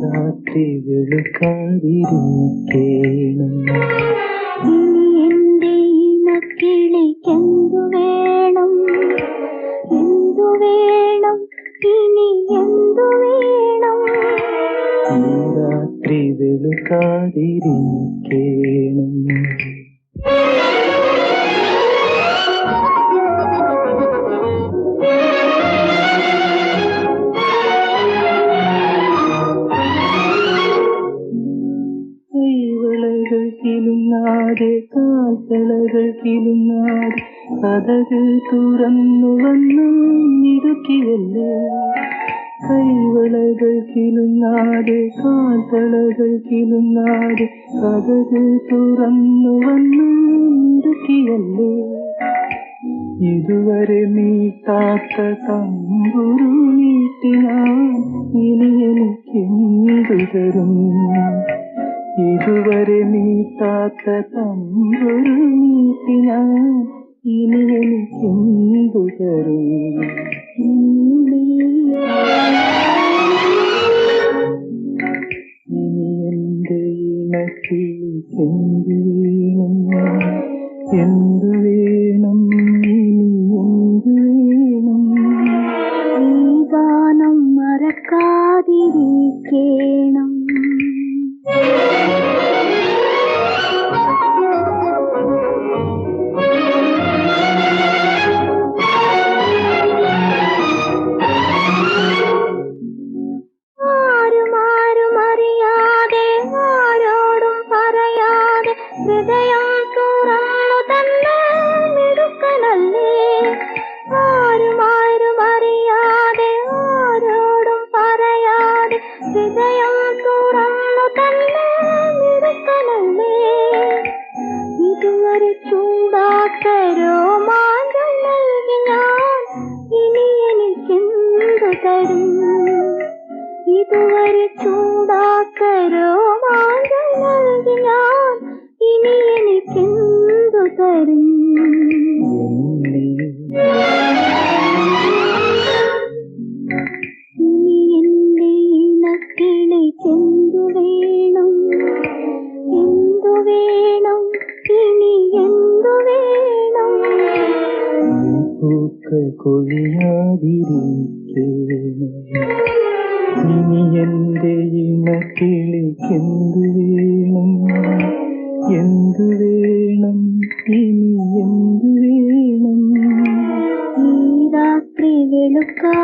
രാത്രി വെളുക്കാതിരിക്കേണം എന്റെ ഇണക്കിളിക്കെന്തു വേണം എന്തു വേണം ഇനി എന്തു വേണം ഈ രാത്രി വെളുക്കാതിരിക്കേണം കിലുങ്ങാതെ കാൽത്തളകൾ കിലുങ്ങാതെ കഥകൾ തുറന്നു വന്നു ഇടുക്കിയല്ലേ കൈവളകൾ കിലുങ്ങാതെ കാൽത്തളകൾ കിലുങ്ങാതെ കഥകൾ തുറന്നു വന്നു ഇടുക്കിയല്ലേ ഇതുവരെ മീട്ടാത്ത തമ്പുരു മീട്ടിനാൻ ഇനി എനിക്കെന്തു തരും ഇതുവരെ മീട്ടാത്ത തമ്പുരു മീട്ടിനാൻ ഇനി എനിക്കെന്തു തരും ഇനി എന്റെ ഇണക്കിളിക്കെന്തു വേണം എന്തു വേണം ഇനി എന്തു വേണം ഈ ഗാനം മറക്കാതിരിക്കേണം ആരും അറിയാതെ ആരോടും പറയാതെ ഹൃദയം തുറന്നു തന്നെ മിടുക്കനല്ലേ ആരും അറിയാതെ ആരോടും പറയാതെ ഹൃദയം തുറന്നു തന്നെ മിടുക്കനല്ലേ ഇതുവരെ ചൂടാത്ത രോമാഞ്ചം നൽകി ഞാൻ ഇനി എനിക്കെന്തു തരും ഇതുവരെ ചൂടാത്ത രോമാഞ്ചം നൽകി ഞാൻ ഇനി എനിക്കെന്തു തരും ഇനി എന്റെ ഇണക്കിളിക്കെന്തു വേണം എന്തു വേണം ഇനി എന്തു വേണം പൂക്കൾ കൊഴിയാതിരിക്കേണം ഇനി എന്റെ ഇണക്കിളിക്കെന്തു വേണം എന്തു വേണം ഇനി എന്തു വേണം ഈ രാത്രി വെളുക്കാ